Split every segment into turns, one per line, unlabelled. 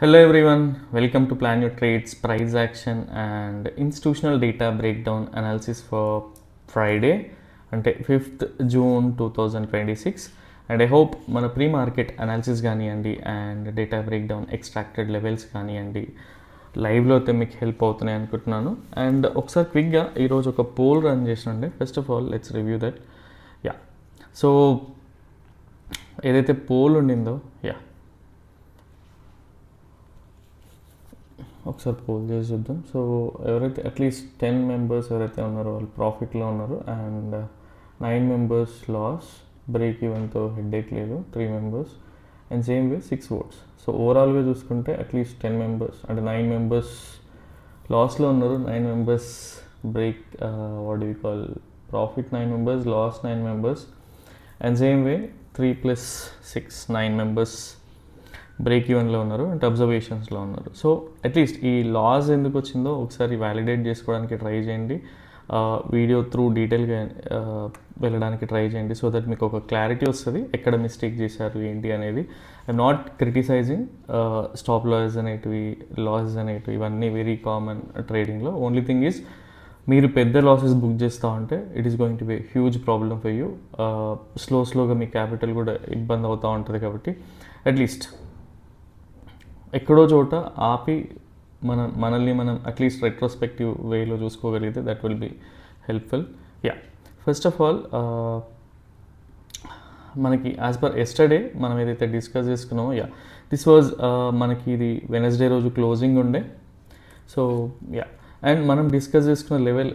Hello everyone, welcome to Plan Your Trades, Price Action and Institutional Data Breakdown Analysis for Friday అంటే 5th June 2026. And I hope మన pre market analysis కానివ్వండి and data breakdown extracted levels కానివ్వండి లైవ్లో అయితే మీకు help అవుతున్నాయి అనుకుంటున్నాను. And ఒకసారి క్విక్గా ఈరోజు ఒక పోల్ రన్ చేసినండి. First of all let's review that. So ఏదైతే పోల్ ఉండిందో ఒకసారి పోల్ చేసి చూద్దాం. సో ఎవరైతే అట్లీస్ట్ 10 మెంబర్స్ ఎవరైతే ఉన్నారో వాళ్ళు ప్రాఫిట్లో ఉన్నారు అండ్ 9 మెంబర్స్ లాస్, బ్రేక్ ఈవెన్తో హెడ్ఏక్ లేదు, 3 members and same way 6 votes. So ఓవరాల్గా చూసుకుంటే అట్లీస్ట్ 10 మెంబర్స్ అంటే 9 మెంబర్స్ లాస్లో ఉన్నారు, 9 members break what we call profit, 9 members loss, 9 members and same way 3 + 6 9 members break ఈవెన్లో ఉన్నారు అంటే అబ్జర్వేషన్స్లో ఉన్నారు. సో అట్లీస్ట్ ఈ లాస్ ఎందుకు వచ్చిందో ఒకసారి వ్యాలిడేట్ చేసుకోవడానికి ట్రై చేయండి, వీడియో త్రూ డీటెయిల్గా వెళ్ళడానికి ట్రై చేయండి సో దట్ మీకు ఒక క్లారిటీ వస్తుంది ఎక్కడ మిస్టేక్ చేశారు ఏంటి అనేది. I'm not criticising stop losses అనేటివి, లాసెస్ అనేటివి ఇవన్నీ వెరీ కామన్ ట్రేడింగ్లో. ఓన్లీ థింగ్ ఈజ్ మీరు పెద్ద లాసెస్ బుక్ చేస్తూ ఉంటే it is going to be huge problem for you. స్లోగా మీ క్యాపిటల్ కూడా ఇబ్బంది అవుతూ ఉంటుంది. కాబట్టి అట్లీస్ట్ ఎక్కడో చోట ఆపి మనల్ని మనం అట్లీస్ట్ రెట్రోస్పెక్టివ్ వేలో చూసుకోగలిగితే that will be helpful. First of all మనకి యాజ్ పర్ ఎస్టర్డే మనం ఏదైతే డిస్కస్ చేసుకున్నామో దిస్ వాజ్ మనకి ఇది వెనస్డే రోజు క్లోజింగ్ ఉండే. సో అండ్ మనం డిస్కస్ చేసుకున్న level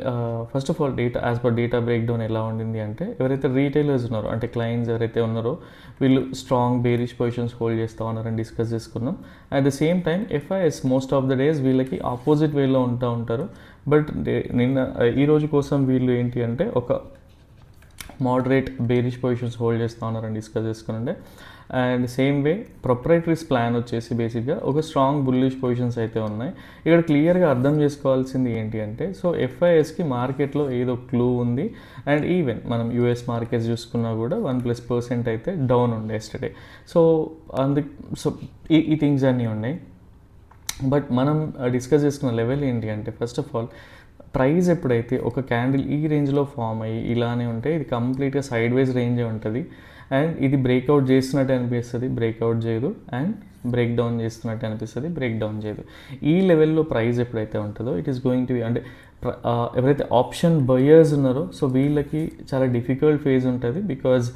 first of all data as per data breakdown ఎలా ఉండింది అంటే ఎవరైతే రీటైలర్స్ ఉన్నారో అంటే క్లయింట్స్ ఎవరైతే ఉన్నారో వీళ్ళు స్ట్రాంగ్ బేరిష్ పొజిషన్స్ హోల్డ్ చేస్తూ ఉన్నారని డిస్కస్ చేసుకున్నాం. At the same time FIs most of the days వీళ్ళకి ఆపోజిట్ వేలో ఉంటారు. బట్ ఈ రోజు కోసం వీళ్ళు ఏంటి అంటే ఒక మోడరేట్ బేరిష్ పొజిషన్స్ హోల్డ్ చేస్తూ ఉన్నారని డిస్కస్ చేసుకుని అండ్ సేమ్ వే ప్రొప్రైటరీస్ ప్లాన్ వచ్చేసి బేసిక్గా ఒక స్ట్రాంగ్ బుల్లిష్ పొజిషన్స్ అయితే ఉన్నాయి. ఇక్కడ క్లియర్గా అర్థం చేసుకోవాల్సింది ఏంటి అంటే సో ఎఫ్ఐఎస్కి మార్కెట్లో ఏదో క్లూ ఉంది అండ్ ఈవెన్ మనం యూఎస్ మార్కెట్స్ చూసుకున్నా కూడా 1+% అయితే డౌన్ ఉండే ఎస్టర్డే. సో సో ఈ థింగ్స్ అన్నీ ఉన్నాయి. బట్ మనం డిస్కస్ చేసుకున్న లెవెల్ ఏంటి అంటే ఫస్ట్ ఆఫ్ ఆల్ ప్రైస్ ఎప్పుడైతే ఒక క్యాండిల్ ఈ రేంజ్లో ఫామ్ అయ్యి ఇలానే ఉంటే ఇది కంప్లీట్గా సైడ్ వైజ్ రేంజే ఉంటుంది అండ్ ఇది బ్రేక్అవుట్ చేస్తున్నట్టు అనిపిస్తుంది, బ్రేక్అవుట్ చేయదు, అండ్ బ్రేక్ డౌన్ చేస్తున్నట్టు అనిపిస్తుంది, బ్రేక్ డౌన్ చేయదు. ఈ లెవెల్లో ప్రైస్ ఎప్పుడైతే ఉంటుందో it is going to B అంటే ఎవరైతే ఆప్షన్ బయర్స్ ఉన్నారో సో వీళ్ళకి చాలా డిఫికల్ట్ ఫేజ్ ఉంటుంది. బికాజ్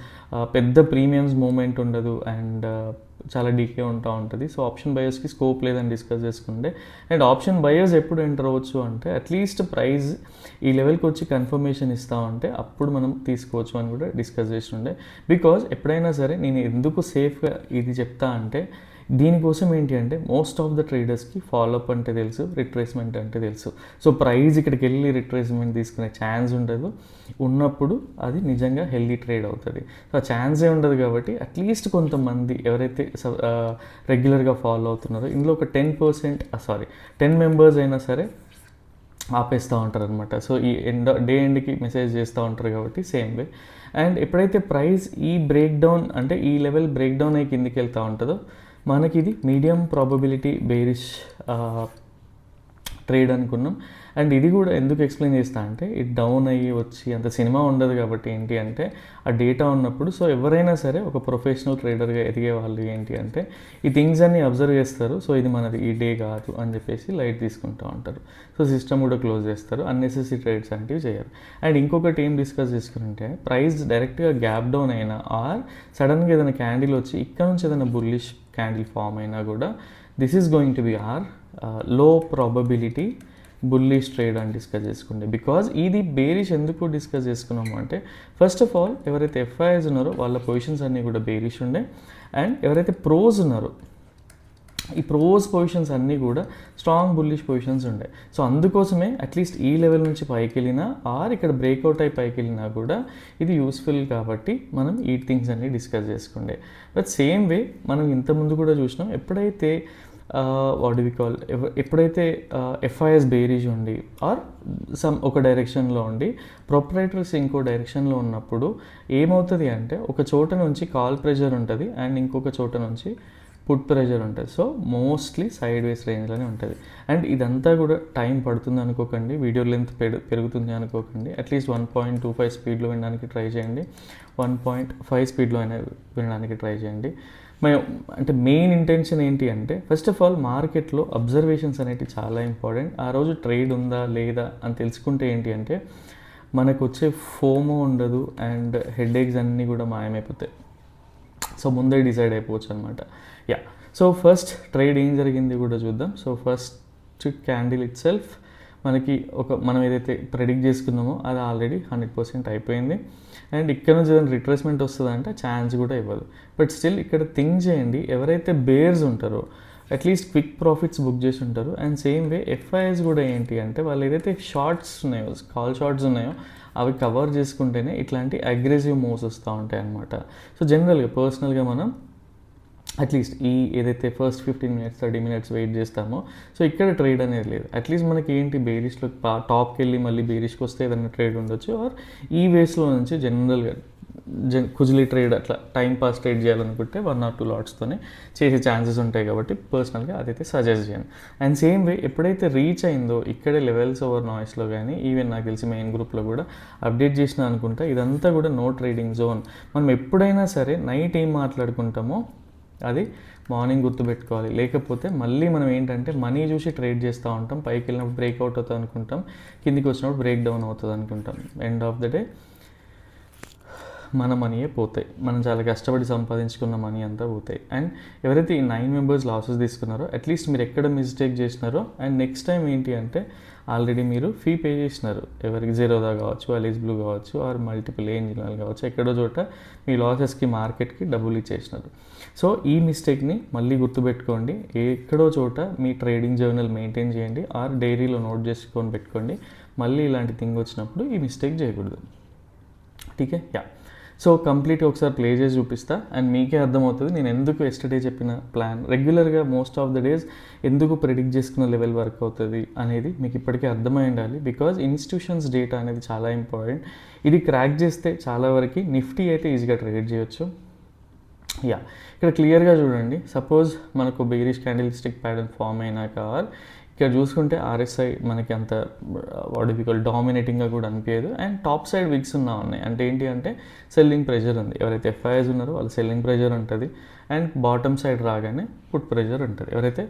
పెద్ద ప్రీమియమ్స్ మూమెంట్ ఉండదు అండ్ చాలా డీకే ఉంటుంది. సో ఆప్షన్ బయర్స్కి స్కోప్ లేదని డిస్కస్ చేసుకుంటే అండ్ ఆప్షన్ బయర్స్ ఎప్పుడు ఎంటర్ అవ్వచ్చు అంటే అట్లీస్ట్ ప్రైస్ ఈ లెవెల్కి వచ్చి కన్ఫర్మేషన్ ఇస్తూ ఉంటే అప్పుడు మనం తీసుకోవచ్చు అని కూడా డిస్కస్ చేస్తుండే. బికాజ్ ఎప్పుడైనా సరే నేను ఎందుకు సేఫ్గా ఇది చెప్తా అంటే దీనికోసం ఏంటి అంటే మోస్ట్ ఆఫ్ ద ట్రేడర్స్కి ఫాలోఅప్ అంటే తెలుసు, రిట్రేస్మెంట్ అంటే తెలుసు. సో ప్రైస్ ఇక్కడికి వెళ్ళి రిట్రేస్మెంట్ తీసుకునే ఛాన్స్ ఉండదు, ఉన్నప్పుడు అది నిజంగా హెల్దీ ట్రేడ్ అవుతుంది. సో ఆ ఛాన్సే ఉండదు. కాబట్టి అట్లీస్ట్ కొంతమంది ఎవరైతే రెగ్యులర్గా ఫాలో అవుతున్నారో ఇందులో ఒక 10 మెంబర్స్ అయినా సరే ఆపేస్తూ ఉంటారు అనమాట. సో ఈ డే ఎండ్కి మెసేజ్ చేస్తూ ఉంటారు కాబట్టి సేమ్ వే. అండ్ ఎప్పుడైతే ప్రైస్ ఈ బ్రేక్డౌన్ అంటే ఈ లెవెల్ బ్రేక్డౌన్ అయ్యి కిందికి వెళ్తూ ఉంటుందో మనకి ఇది మీడియం ప్రాబబిలిటీ బేరిష్ ట్రేడ్ అనుకున్నాం. అండ్ ఇది కూడా ఎందుకు ఎక్స్ప్లెయిన్ చేస్తా అంటే ఇది డౌన్ అయ్యి వచ్చి అంత సినిమా ఉండదు. కాబట్టి ఏంటి అంటే ఆ డేటా ఉన్నప్పుడు సో ఎవరైనా సరే ఒక ప్రొఫెషనల్ ట్రేడర్గా ఎదిగే వాళ్ళు ఏంటి అంటే ఈ థింగ్స్ అన్నీ అబ్జర్వ్ చేస్తారు. సో ఇది మనది ఈ డే కాదు అని చెప్పేసి లైట్ తీసుకుంటూ ఉంటారు. సో సిస్టమ్ కూడా క్లోజ్ చేస్తారు, అన్నెసెసరీ ట్రేడ్స్ అంటివి చేయరు. అండ్ ఇంకొకటి ఏం డిస్కస్ చేసుకుంటే ప్రైస్ డైరెక్ట్గా గ్యాప్ డౌన్ అయినా ఆర్ సడన్గా ఏదైనా క్యాండిల్ వచ్చి ఇక్కడ నుంచి ఏదైనా బుల్లిష్ క్యాండిల్ ఫామ్ అయినా కూడా this is going to be a low probability bullish trade అని డిస్కస్ చేసుకుంటే. బికాజ్ ఇది బేరిష్ ఎందుకు డిస్కస్ చేసుకున్నాము అంటే ఫస్ట్ ఆఫ్ ఆల్ ఎవరైతే ఎఫ్ఐఎస్ ఉన్నారో వాళ్ళ పొజిషన్స్ అన్నీ కూడా బేరిష్ ఉండే అండ్ ఎవరైతే ప్రోస్ ఉన్నారో ఈ ప్రోస్ పొజిషన్స్ అన్నీ కూడా స్ట్రాంగ్ బుల్లిష్ పొజిషన్స్ ఉండే. సో అందుకోసమే అట్లీస్ట్ ఈ లెవెల్ నుంచి పైకి వెళ్ళినా ఆర్ ఇక్కడ బ్రేక్అవుట్ అయి పైకి వెళ్ళినా కూడా ఇది యూస్ఫుల్. కాబట్టి మనం ఈ థింగ్స్ అన్నీ డిస్కస్ చేసుకుండే. బట్ సేమ్ వే మనం ఇంతకుముందు కూడా చూసినాం ఎప్పుడైతే వాట్ వి కాల్ ఎప్పుడైతే ఎఫ్ఐఎస్ బేరిష్ ఉండి ఆర్ ఒక డైరెక్షన్లో ఉండి ప్రొప్రైటర్స్ ఇంకో డైరెక్షన్లో ఉన్నప్పుడు ఏమవుతుంది అంటే ఒక చోట నుంచి కాల్ ప్రెషర్ ఉంటుంది అండ్ ఇంకొక చోట నుంచి పుట్ ప్రెషర్ ఉంటుంది. సో మోస్ట్లీ సైడ్ వేస్ రేంజ్లోనే ఉంటుంది. అండ్ ఇదంతా కూడా టైం పడుతుంది అనుకోకండి, వీడియో లెంత్ పెరుగుతుంది అనుకోకండి. అట్లీస్ట్ 1.25 స్పీడ్లో వినడానికి ట్రై చేయండి, 1.5 స్పీడ్లో అయినా వినడానికి ట్రై చేయండి. అంటే మెయిన్ ఇంటెన్షన్ ఏంటి అంటే, ఫస్ట్ ఆఫ్ ఆల్ మార్కెట్లో అబ్జర్వేషన్స్ అనేవి చాలా ఇంపార్టెంట్. ఆ రోజు ట్రేడ్ ఉందా లేదా అని తెలుసుకుంటే ఏంటి అంటే మనకు వచ్చే ఫోమో ఉండదు అండ్ హెడేక్స్ అన్నీ కూడా మాయమైపోతాయి. సో ముందే డిసైడ్ అయిపోవచ్చు అనమాట. యా, సో ఫస్ట్ ట్రేడ్ ఏం జరిగింది కూడా చూద్దాం. So first candle it self మనకి మనం ఏదైతే ప్రెడిక్ట్ చేసుకున్నామో అది ఆల్రెడీ 100% అయిపోయింది. అండ్ ఇక్కడ నుంచి ఏదైనా రిట్రేస్మెంట్ వస్తుందంటే ఛాన్స్ కూడా ఇవ్వదు. బట్ స్టిల్ ఇక్కడ థింక్ చేయండి, ఎవరైతే బేర్స్ ఉంటారో అట్లీస్ట్ క్విక్ ప్రాఫిట్స్ బుక్ చేసి ఉంటారు. అండ్ సేమ్ వే ఎఫ్ఐఎస్ కూడా ఏంటి అంటే వాళ్ళు ఏదైతే షార్ట్స్ ఉన్నాయో, కాల్ షార్ట్స్ ఉన్నాయో అవి కవర్ చేసుకుంటేనే ఇట్లాంటి అగ్రెసివ్ మూవ్స్ వస్తూ ఉంటాయి అన్నమాట. సో జనరల్గా పర్సనల్గా మనం అట్లీస్ట్ ఈ ఏదైతే ఫస్ట్ 15 minutes 30 minutes వెయిట్ చేస్తామో, సో ఇక్కడ ట్రేడ్ అనేది లేదు. అట్లీస్ట్ మనకి ఏంటి బేరిష్లో టాప్కి వెళ్ళి మళ్ళీ బేరిష్కి వస్తే ఏదైనా ట్రేడ్ ఉండొచ్చు. ఆర్ ఈ వేస్లో నుంచి జనరల్గా కుజిలీ ట్రేడ్ అట్లా టైం పాస్ ట్రేడ్ చేయాలనుకుంటే 1 or 2 లాట్స్తోనే చేసే ఛాన్సెస్ ఉంటాయి. కాబట్టి పర్సనల్గా అదైతే సజెస్ట్ చేయండి. అండ్ సేమ్ వే ఎప్పుడైతే రీచ్ అయిందో ఇక్కడే లెవెల్స్ ఓవర్ నాయిస్లో కానీ ఈవెన్ నాకు తెలిసి మెయిన్ గ్రూప్లో కూడా అప్డేట్ చేసిన అనుకుంటా, ఇదంతా కూడా నో ట్రేడింగ్ జోన్. మనం ఎప్పుడైనా సరే నైట్ ఏం మాట్లాడుకుంటామో అది మార్నింగ్ గుర్తుపెట్టుకోవాలి. లేకపోతే మళ్ళీ మనం ఏంటంటే మనీ చూసి ట్రేడ్ చేస్తూ ఉంటాం. పైకి వెళ్ళినప్పుడు బ్రేక్అవుట్ అవుతుంది అనుకుంటాం, కిందికి వచ్చినప్పుడు బ్రేక్ డౌన్ అవుతుంది అనుకుంటాం. ఎండ్ ఆఫ్ ద డే మన మనీయే పోతాయి, మనం చాలా కష్టపడి సంపాదించుకున్న మనీ అంతా పోతాయి. అండ్ ఎవరైతే ఈ 9 members లాసెస్ తీసుకున్నారో అట్లీస్ట్ మీరు ఎక్కడ మిస్టేక్ చేసినారో అండ్ నెక్స్ట్ టైం ఏంటి అంటే ఆల్రెడీ మీరు ఫీ పే చేసినారు. ఎవరికి జీరోదా కావచ్చు, అలీజ్ బ్లూ కావచ్చు, ఆర్ మల్టిపుల్ ఏంజిల్ కావచ్చు, ఎక్కడో చోట మీ లాసెస్కి మార్కెట్కి డబ్బులు ఇచ్చేసినారు. సో ఈ మిస్టేక్ని మళ్ళీ గుర్తుపెట్టుకోండి. ఎక్కడో చోట మీ ట్రేడింగ్ జర్నల్ మెయింటైన్ చేయండి, ఆర్ డైరీలో నోట్ చేసుకొని పెట్టుకోండి. మళ్ళీ ఇలాంటి థింగ్ వచ్చినప్పుడు ఈ మిస్టేక్ చేయకూడదు. ఠీకే? యా, సో కంప్లీట్గా ఒకసారి ప్లే చేసి చూపిస్తా అండ్ మీకే అర్థమవుతుంది నేను ఎందుకు ఎస్టర్డే చెప్పిన ప్లాన్ రెగ్యులర్గా మోస్ట్ ఆఫ్ ద డేస్ ఎందుకు ప్రెడిక్ట్ చేసుకున్న లెవెల్ వర్క్ అవుతుంది అనేది మీకు ఇప్పటికే అర్థమై ఉండాలి. బికాజ్ ఇన్స్టిట్యూషన్స్ డేటా అనేది చాలా ఇంపార్టెంట్. ఇది క్రాక్ చేస్తే చాలా వరకు నిఫ్టీ అయితే ఈజీగా ట్రేడ్ చేయొచ్చు. యా, ఇక్కడ క్లియర్గా చూడండి. సపోజ్ మనకు bearish candlestick pattern form అయినాక ఇక్కడ చూసుకుంటే ఆర్ఎస్ఐ మనకి అంత వాడిఫికల్ డామినేటింగ్గా కూడా అనిపించదు. అండ్ టాప్ సైడ్ విక్స్ ఉన్నాయి. అంటే ఏంటి అంటే సెల్లింగ్ ప్రెషర్ ఉంది. ఎవరైతే ఎఫ్ఐఎస్ ఉన్నారో వాళ్ళు సెల్లింగ్ ప్రెషర్ ఉంటుంది. అండ్ బాటమ్ సైడ్ రాగానే పుట్ ప్రెషర్ ఉంటుంది. ఎవరైతే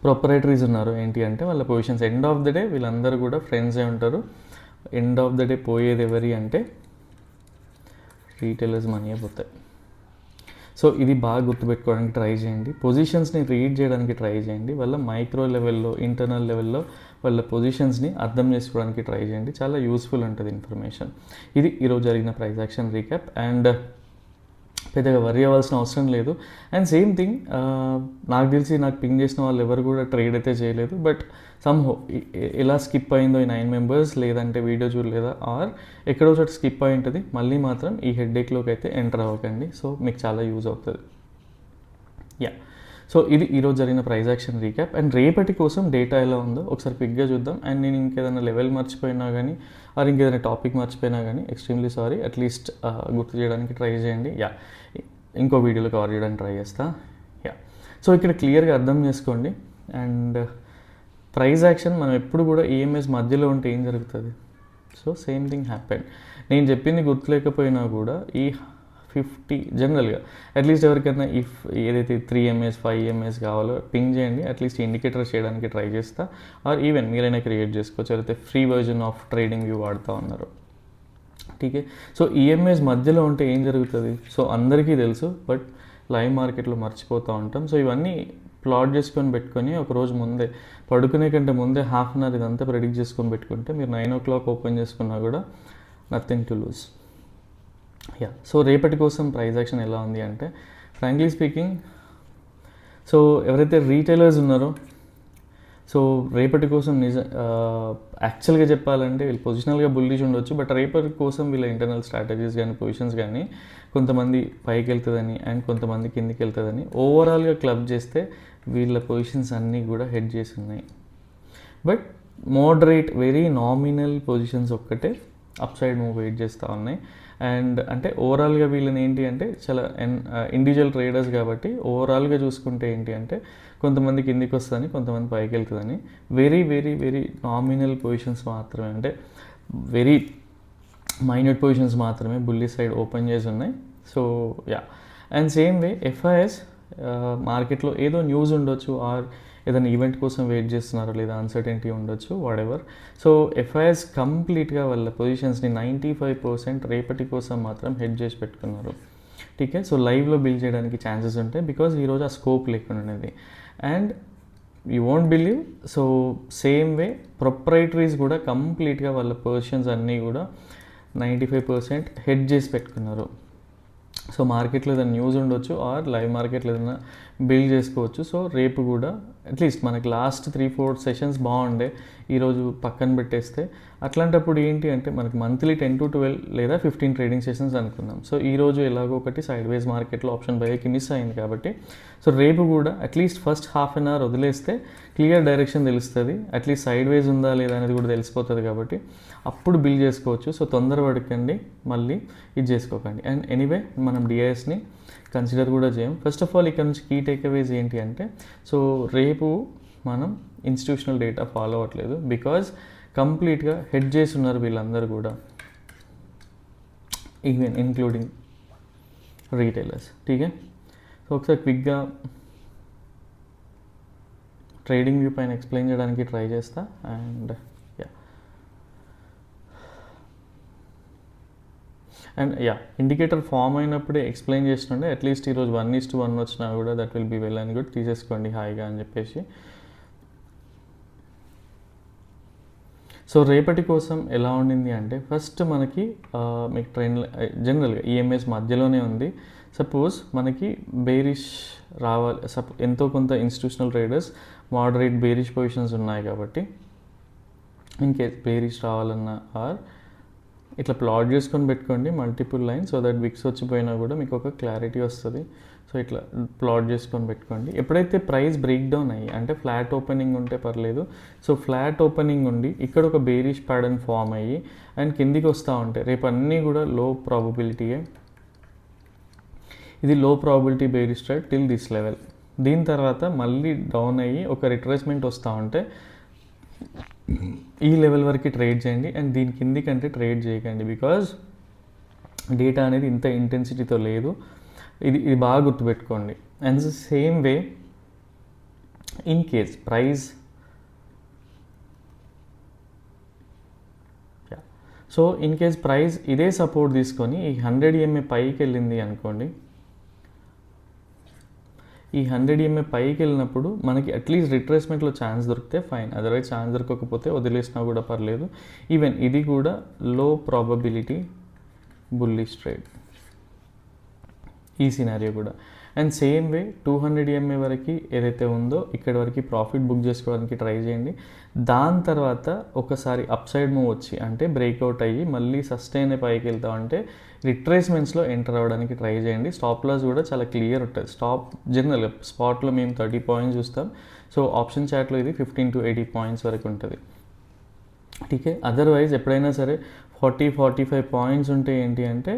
ప్రొపరేటరీస్ ఉన్నారో ఏంటి అంటే వాళ్ళ positions end of the day వీళ్ళందరూ కూడా ఫ్రెండ్సే ఉంటారు. ఎండ్ ఆఫ్ ద డే పోయేది ఎవరి అంటే రీటైలర్స్ మనీ పోతాయి. సో ఇది బాగా గుర్తుపెట్టుకోవడానికి ట్రై చేయండి. పొజిషన్స్ని రీడ్ చేయడానికి ట్రై చేయండి. వాళ్ళ మైక్రో లెవెల్లో, ఇంటర్నల్ లెవెల్లో వాళ్ళ పొజిషన్స్ని అర్థం చేసుకోవడానికి ట్రై చేయండి. చాలా యూస్ఫుల్ ఉంటుంది ఇన్ఫర్మేషన్. ఇది ఈరోజు జరిగిన ప్రైస్ యాక్షన్ రీక్యాప్. అండ్ పెద్దగా వరీ అవ్వాల్సిన అవసరం లేదు. అండ్ సేమ్ థింగ్ నాకు తెలిసి నాకు పింగ్ చేసిన వాళ్ళు ఎవరు కూడా ట్రేడ్ అయితే చేయలేదు. బట్ సమ్హో ఎలా స్కిప్ అయిందో ఈ 9 members, లేదంటే వీడియో చూడలేదా, ఆర్ ఎక్కడో చోట స్కిప్ అయి ఉంటుంది, మళ్ళీ మాత్రం ఈ హెడ్ఏక్లోకి అయితే ఎంటర్ అవ్వకండి. సో మీకు చాలా యూజ్ అవుతుంది. యా, సో ఇది ఈరోజు జరిగిన ప్రైస్ యాక్షన్ రీక్యాప్. అండ్ రేపటి కోసం డేటా ఎలా ఉందో ఒకసారి క్విక్గా చూద్దాం. అండ్ నేను ఇంకేదైనా లెవెల్ మర్చిపోయినా కానీ ఆర్ ఇంకేదైనా టాపిక్ మర్చిపోయినా కానీ ఎక్స్ట్రీమ్లీ సారీ. అట్లీస్ట్ గుర్తు చేయడానికి ట్రై చేయండి. యా, ఇంకో వీడియోలో కవర్ చేయడానికి ట్రై చేస్తా. యా, సో ఇక్కడ క్లియర్గా అర్థం చేసుకోండి. అండ్ ప్రైస్ యాక్షన్ మనం ఎప్పుడు కూడా ఈఎంఎస్ మధ్యలో ఉంటే ఏం జరుగుతుంది? So same thing happen. నేను చెప్పింది గుర్తులేకపోయినా కూడా ఈ 50 జనరల్గా అట్లీస్ట్ ఎవరికైనా ఇఫ్ ఏదైతే 3 MS 5 MS కావాలో పింగ్ చేయండి. అట్లీస్ట్ ఇండికేటర్ చేయడానికి ట్రై చేస్తా. ఆర్ ఈవెన్ మీరైనా క్రియేట్ చేసుకోవచ్చు ఎవరైతే free version of trading view వాడుతూ ఉన్నారు. ఠీకే? సో ఈఎంఎస్ మధ్యలో ఉంటే ఏం జరుగుతుంది? సో అందరికీ తెలుసు, బట్ లైవ్ మార్కెట్లో మర్చిపోతూ ఉంటాం. సో ఇవన్నీ ప్లాట్ చేసుకొని పెట్టుకొని ఒకరోజు ముందే పడుకునే కంటే ముందే ½ an hour ఇదంతా ప్రెడిక్ట్ చేసుకొని పెట్టుకుంటే మీరు 9 o'clock ఓపెన్ చేసుకున్నా కూడా nothing to lose. Yeah, so రేపటి కోసం ప్రైస్ యాక్షన్ ఎలా ఉంది అంటే ఫ్రాంక్లీ స్పీకింగ్, సో ఎవరైతే రీటైలర్స్ ఉన్నారో సో రేపటి కోసం యాక్చువల్గా చెప్పాలంటే వీళ్ళు పొజిషనల్గా బుల్లిష్ ఉండొచ్చు. బట్ రేపటి కోసం వీళ్ళ ఇంటర్నల్ స్ట్రాటజీస్ కానీ పొజిషన్స్ కానీ కొంతమంది పైకి వెళ్తుందని అండ్ కొంతమంది కిందికి వెళ్తుందని ఓవరాల్గా క్లబ్ చేస్తే వీళ్ళ పొజిషన్స్ అన్నీ కూడా హెడ్ చేసి ఉన్నాయి. But moderate very nominal positions ఒక్కటే అప్ సైడ్ మూవ్ వెయిట్ చేస్తూ ఉన్నాయి. అండ్ అంటే ఓవరాల్గా వీళ్ళని ఏంటి అంటే చాలా ఇండివిజువల్ ట్రేడర్స్ కాబట్టి ఓవరాల్గా చూసుకుంటే ఏంటి అంటే కొంతమంది కిందికి వస్తుందని కొంతమంది పైకి వెళ్తుందని very very very nominal positions మాత్రమే, అంటే వెరీ మైన్యూట్ పొజిషన్స్ మాత్రమే బుల్లి సైడ్ ఓపెన్ చేసి ఉన్నాయి. So yeah, and same way FIs మార్కెట్లో ఏదో న్యూస్ ఉండొచ్చు, ఆర్ ఏదైనా ఈవెంట్ కోసం వెయిట్ చేస్తున్నారో లేదా అన్సర్టెనిటీ ఉండొచ్చు, వాడెవర్. సో ఎఫ్ఐఎస్ కంప్లీట్గా వాళ్ళ పొజిషన్స్ని 95% రేపటి కోసం మాత్రం హెడ్ చేసి పెట్టుకున్నారు. ఠీకే, సో లైవ్లో బిల్డ్ చేయడానికి ఛాన్సెస్ ఉంటాయి బికాజ్ ఈరోజు ఆ స్కోప్ లేకుండా ఉన్నది. And you won't believe, so same way proprietaries కూడా కంప్లీట్గా వాళ్ళ పొజిషన్స్ అన్నీ కూడా 95% హెడ్ చేసి పెట్టుకున్నారు. సో మార్కెట్లో ఏదైనా న్యూస్ ఉండొచ్చు, ఆర్ లైవ్ మార్కెట్లో ఏదైనా బిల్డ్ చేసుకోవచ్చు. సో రేపు కూడా అట్లీస్ట్ మనకి లాస్ట్ 3-4 సెషన్స్ బాగుండే, ఈరోజు పక్కన పెట్టేస్తే అట్లాంటప్పుడు ఏంటి అంటే మనకి మంత్లీ 10 to 12 లేదా 15 ట్రేడింగ్ సెషన్స్ అనుకుందాం. సో ఈరోజు ఎలాగో ఒకటి సైడ్ వేస్ మార్కెట్లో ఆప్షన్ బైకి మిస్ అయింది కాబట్టి సో రేపు కూడా at least first half an hour వదిలేస్తే క్లియర్ డైరెక్షన్ తెలుస్తుంది, అట్లీస్ట్ సైడ్ వేస్ ఉందా లేదా అనేది కూడా తెలిసిపోతుంది కాబట్టి అప్పుడు బిల్డ్ చేసుకోవచ్చు. సో తొందరపడకండి, మళ్ళీ ఇది చేసుకోకండి. అండ్ ఎనీవే మనం డిఐఎస్ని కన్సిడర్ కూడా చేయం. ఫస్ట్ ఆఫ్ ఆల్ ఇక్కడ నుంచి కీ టేక్అవేస్ ఏంటి అంటే, సో రేపు మనం ఇన్స్టిట్యూషనల్ డేటా ఫాలో అవ్వట్లేదు బికాజ్ కంప్లీట్గా హెడ్ చేసి ఉన్నారు వీళ్ళందరూ కూడా, ఈవెన్ ఇంక్లూడింగ్ రీటైలర్స్. ఠీకే, సో ఒకసారి క్విక్గా ట్రేడింగ్ వ్యూ పైన ఎక్స్ప్లెయిన్ చేయడానికి ట్రై చేస్తా. అండ్ ఇండికేటర్ ఫామ్ అయినప్పుడే ఎక్స్ప్లెయిన్ చేస్తుండే, అట్లీస్ట్ ఈరోజు 1:1 వచ్చినా కూడా that will be well and good, తీసేసుకోండి హాయిగా అని చెప్పేసి. సో రేపటి కోసం ఎలా ఉండింది అంటే ఫస్ట్ మనకి మీకు ట్రెండ్ జనరల్గా ఈఎంఎస్ మధ్యలోనే ఉంది. సపోజ్ మనకి బేరిష్ రావాలి, ఎంతో కొంత institutional traders moderate bearish positions ఉన్నాయి కాబట్టి ఇన్ కేస్ బేరిష్ రావాలన్నా ఆర్ ఇట్లా ప్లాట్ చేసుకొని పెట్టుకోండి multiple line, so that wicks వచ్చిపోయినా కూడా మీకు ఒక క్లారిటీ వస్తుంది. సో ఇట్లా ప్లాట్ చేసుకొని పెట్టుకోండి. ఎప్పుడైతే ప్రైస్ బ్రేక్ డౌన్ అయ్యి అంటే ఫ్లాట్ ఓపెనింగ్ ఉంటే పర్లేదు, సో ఫ్లాట్ ఓపెనింగ్ ఉండి ఇక్కడ ఒక బేరిష్ ప్యాటర్న్ ఫామ్ అయ్యి అండ్ కిందికి వస్తూ ఉంటే రేపు అన్నీ కూడా లో ప్రాబబిలిటీయే. ఇది లో probability bearish trade till this level. దీని తర్వాత మళ్ళీ డౌన్ అయ్యి ఒక రిట్రేస్మెంట్ వస్తూ ఉంటే ఈ లెవెల్ వరకు ట్రేడ్ చేయండి అండ్ దీని కిందికంటే ట్రేడ్ చేయకండి బికాజ్ డేటా అనేది ఇంత ఇంటెన్సిటీతో లేదు. ఇది బాగా గుర్తుపెట్టుకోండి. And same way in case price so in case price ఇదే సపోర్ట్ తీసుకొని ఈ 100 EMA పైకి వెళ్ళింది అనుకోండి, ఈ 100 EMA పైకి వెళ్ళినప్పుడు మనకి అట్లీస్ట్ రిట్రేస్మెంట్లో ఛాన్స్ దొరికితే ఫైన్, అదర్వైజ్ ఛాన్స్ దొరకకపోతే వదిలేసినా కూడా పర్లేదు. ఈవెన్ ఇది కూడా లో ప్రాబబిలిటీ బుల్లిష్ ట్రేడ్ ఈ సినారియో కూడా. అండ్ సేమ్ వే 200 EMA వరకు ఏదైతే ఉందో ఇక్కడ వరకు ప్రాఫిట్ బుక్ చేసుకోవడానికి ట్రై చేయండి. దాని తర్వాత ఒకసారి అప్ సైడ్ మూవ్ వచ్చి అంటే బ్రేక్అవుట్ అయ్యి మళ్ళీ సస్టైన్ పైకి వెళ్తామంటే రిట్రేస్మెంట్స్లో ఎంటర్ అవ్వడానికి ట్రై చేయండి. స్టాప్ లాస్ కూడా చాలా క్లియర్ ఉంటుంది. స్టాప్ జనరల్గా స్పాట్లో మేము 30 పాయింట్స్ చూస్తాం, సో ఆప్షన్ చాట్లో ఇది 15 to 80 పాయింట్స్ వరకు ఉంటుంది. ఠీకే, అదర్వైజ్ ఎప్పుడైనా సరే 40-45 పాయింట్స్ ఉంటే ఏంటి అంటే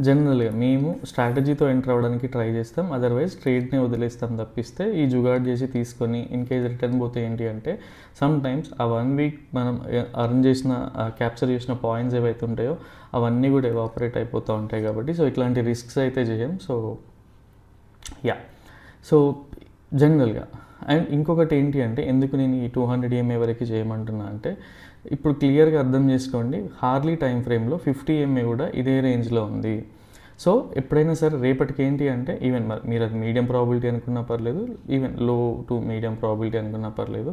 జనరల్గా మేము స్ట్రాటజీతో ఎంటర్ అవ్వడానికి ట్రై చేస్తాం, అదర్వైజ్ ట్రేడ్ని వదిలేస్తాం తప్పిస్తే ఈ జుగాడ్ చేసి తీసుకొని ఇన్ కేస్ రిటర్న్ పోతే ఏంటి అంటే సమ్ టైమ్స్ ఆ 1 వీక్ మనం అర్న్ చేసిన క్యాప్చర్ చేసిన పాయింట్స్ ఏవైతే ఉంటాయో అవన్నీ కూడా ఎవాపరేట్ అయిపోతూ ఉంటాయి కాబట్టి సో ఇట్లాంటి రిస్క్స్ అయితే చేయం. సో సో జనరల్గా అండ్ ఇంకొకటి ఏంటి అంటే ఎందుకు నేను ఈ 200 EMA వరకు చేయమంటున్నా అంటే ఇప్పుడు క్లియర్గా అర్థం చేసుకోండి, హార్లీ టైం ఫ్రేమ్లో 50 EMA కూడా ఇదే రేంజ్లో ఉంది. సో ఎప్పుడైనా సరే రేపటికి ఏంటి అంటే ఈవెన్ మీరు అది మీడియం ప్రాబిలిటీ అనుకున్నా పర్లేదు, ఈవెన్ లో టు మీడియం ప్రాబిలిటీ అనుకున్నా పర్లేదు,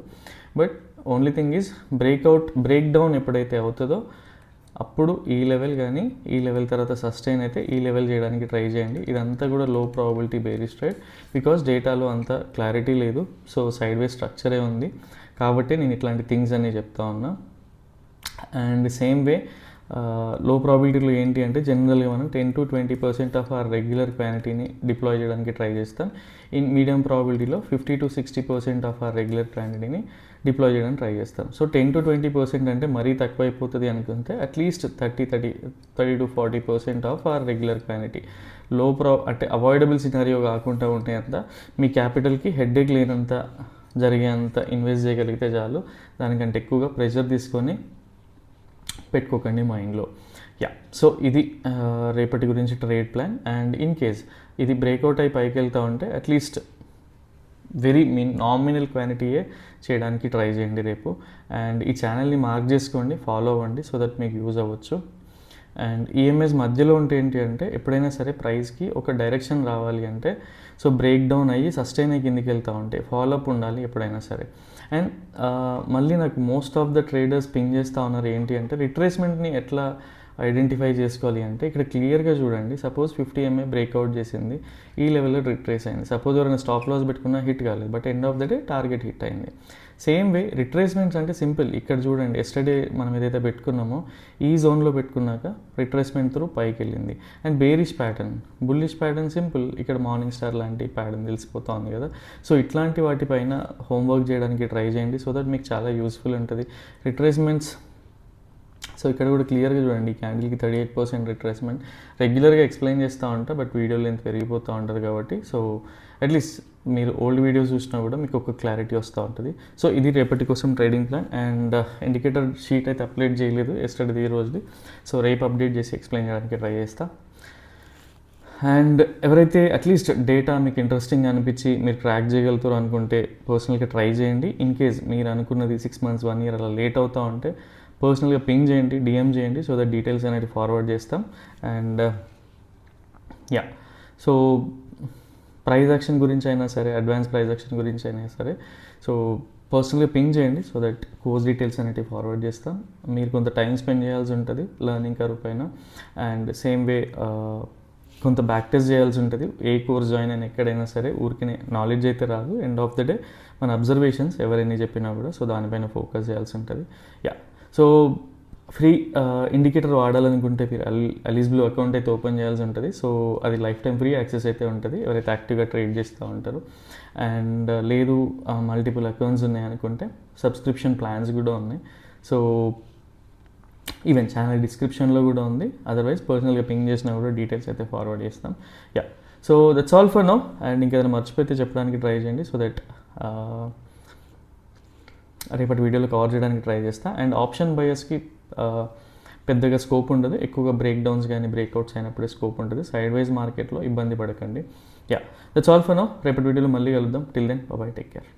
but only thing is break down ఎప్పుడైతే అవుతుందో అప్పుడు ఈ లెవెల్ కానీ ఈ లెవెల్ తర్వాత సస్టైన్ అయితే ఈ లెవెల్ చేయడానికి ట్రై చేయండి. ఇదంతా కూడా లో ప్రాబిలిటీ బేరిష్ ట్రేడ్ బికాస్ డేటాలో అంత క్లారిటీ లేదు, సో సైడ్ వే స్ట్రక్చరే ఉంది కాబట్టి నేను ఇట్లాంటి థింగ్స్ అన్నీ చెప్తా ఉన్నా. అండ్ సేమ్ వే లో ప్రాబిలిటీలో ఏంటి అంటే జనరల్గా మనం 10-20% ఆఫ్ ఆర్ రెగ్యులర్ క్వాంటిటీని డిప్లాయ్ చేయడానికి ట్రై చేస్తాం. ఇన్ మీడియం ప్రాబిలిటీలో 50-60% ఆఫ్ ఆర్ రెగ్యులర్ క్వాంటిటీని డిప్లాయ్ చేయడానికి ట్రై చేస్తాం. సో 10-20% అంటే మరీ తక్కువ అయిపోతుంది అనుకుంటే at least 30-40% of our regular quantity అంటే అవాయిడబుల్ సినారియో కాకుండా ఉంటే అంత మీ క్యాపిటల్కి హెడ్ఏక్ లేనంత జరిగేంత ఇన్వెస్ట్ చేయగలిగితే చాలు. దానికంటే ఎక్కువగా ప్రెషర్ తీసుకొని పెట్టుకోకండి మైండ్లో. సో ఇది రేపటి గురించి trade plan. And in case ఇది బ్రేక్అవుట్ అయి పైకి వెళ్తూ ఉంటే అట్లీస్ట్ వెరీ నామినల్ క్వాంటిటీయే చేయడానికి ట్రై చేయండి రేపు. అండ్ ఈ ఛానల్ని మార్క్ చేసుకోండి, ఫాలో అవ్వండి, సో దట్ మీకు యూజ్ అవ్వచ్చు. అండ్ ఈఎంఐస్ మధ్యలో ఉంటే ఏంటి అంటే ఎప్పుడైనా సరే ప్రైస్కి ఒక డైరెక్షన్ రావాలి అంటే సో బ్రేక్ డౌన్ అయ్యి సస్టైన్ అయ్యి కిందికి వెళ్తూ ఉంటాయి, ఫాలోఅప్ ఉండాలి ఎప్పుడైనా సరే. అండ్ మళ్ళీ నాకు most of the traders ping చేస్తూ ఉన్నారు ఏంటి అంటే రిట్రేస్మెంట్ని ఎట్లా ఐడెంటిఫై చేసుకోవాలి అంటే ఇక్కడ క్లియర్గా చూడండి. సపోజ్ 50 MA బ్రేక్అవుట్ చేసింది, ఈ లెవెల్లో రిట్రేస్ అయింది. సపోజ్ ఎవరైనా స్టాప్ లాస్ పెట్టుకున్నా హిట్ కాలేదు, but end of the day target hit అయింది. సేమ్ వే రిట్రేస్మెంట్స్ అంటే సింపుల్. ఇక్కడ చూడండి, ఎస్టర్డే మనం ఏదైతే పెట్టుకున్నామో ఈ జోన్లో పెట్టుకున్నాక రిట్రేస్మెంట్ త్రూ పైకి వెళ్ళింది. And bearish pattern, bullish pattern simple. ఇక్కడ మార్నింగ్ స్టార్ లాంటి ప్యాటర్న్ తెలిసిపోతా ఉంది కదా. సో ఇట్లాంటి వాటిపైన హోంవర్క్ చేయడానికి ట్రై చేయండి, సో దట్ మీకు చాలా యూస్ఫుల్ ఉంటుంది. రిట్రేస్మెంట్స్ సో ఇక్కడ కూడా క్లియర్గా చూడండి, క్యాండిల్కి 38% రిట్రేస్మెంట్. రెగ్యులర్గా ఎక్స్ప్లెయిన్ చేస్తూ ఉంటా, బట్ వీడియో లెంత్ పెరిగిపోతూ ఉంటుంది కాబట్టి సో అట్లీస్ట్ మీరు ఓల్డ్ వీడియోస్ చూసినా కూడా మీకు ఒక క్లారిటీ వస్తూ ఉంటుంది. సో ఇది రేపటి కోసం trading plan. And indicator sheet అయితే అప్డేట్ చేయలేదు ఎస్టర్డే ఈ రోజుది. సో రేపు అప్డేట్ చేసి ఎక్స్ప్లెయిన్ చేయడానికి ట్రై చేస్తా. అండ్ ఎవరైతే అట్లీస్ట్ డేటా మీకు ఇంట్రెస్టింగ్ అనిపించి మీరు ట్రాక్ చేయగలుగుతారు అనుకుంటే పర్సనల్గా ట్రై చేయండి. ఇన్ కేస్ మీరు అనుకున్నది 6 months 1 year అలా లేట్ అవుతూ ఉంటే పర్సనల్గా పింగ్ చేయండి, డిఎం చేయండి, సో దట్ డీటెయిల్స్ అనేది ఫార్వర్డ్ చేస్తాం. అండ్ సో ప్రైజ్ యాక్షన్ గురించి అయినా సరే, అడ్వాన్స్ ప్రైజ్ యాక్షన్ గురించి అయినా సరే, సో పర్సనల్గా పింగ్ చేయండి, సో దట్ కోర్స్ డీటెయిల్స్ అనేవి ఫార్వర్డ్ చేస్తాం. మీరు కొంత టైం స్పెండ్ చేయాల్సి ఉంటుంది లెర్నింగ్ కర్వ్ పైన. అండ్ సేమ్ వే కొంత బ్యాక్ టెస్ట్ చేయాల్సి ఉంటుంది. ఏ కోర్స్ జాయిన్ అయినా ఎక్కడైనా సరే ఊరికే నాలెడ్జ్ అయితే రాదు. ఎండ్ ఆఫ్ ద డే మన అబ్జర్వేషన్స్ ఎవరైనా చెప్పినా కూడా సో దానిపైన ఫోకస్ చేయాల్సి ఉంటుంది. సో ఫ్రీ ఇండికేటర్ వాడాలనుకుంటే మీరు అలీస్ బ్లూ అకౌంట్ అయితే ఓపెన్ చేయాల్సి ఉంటుంది. సో అది లైఫ్ టైం ఫ్రీ యాక్సెస్ అయితే ఉంటుంది ఎవరైతే యాక్టివ్గా ట్రేడ్ చేస్తూ ఉంటారు. అండ్ లేదు మల్టిపుల్ అకౌంట్స్ ఉన్నాయనుకుంటే సబ్స్క్రిప్షన్ ప్లాన్స్ కూడా ఉన్నాయి. సో ఈవెన్ ఛానల్ డిస్క్రిప్షన్లో కూడా ఉంది. అదర్వైజ్ పర్సనల్గా పింగ్ చేసినా కూడా డీటెయిల్స్ అయితే ఫార్వర్డ్ చేస్తాం. So that's all for now. And ఇంకేదైనా మర్చిపోతే చెప్పడానికి ట్రై చేయండి, సో దట్ రేపటి వీడియోలో కవర్ చేయడానికి ట్రై చేస్తా. అండ్ ఆప్షన్ బయర్స్కి పెద్దగా స్కోప్ ఉండదు, ఎక్కువగా బ్రేక్ డౌన్స్ కానీ బ్రేక్అవుట్స్ అయినప్పుడే స్కోప్ ఉంటుంది. సైడ్ వైజ్ మార్కెట్లో ఇబ్బంది పడకండి. That's all for now. రేపటి వీడియోలో మళ్ళీ కలుద్దాం. Till then bye, take care.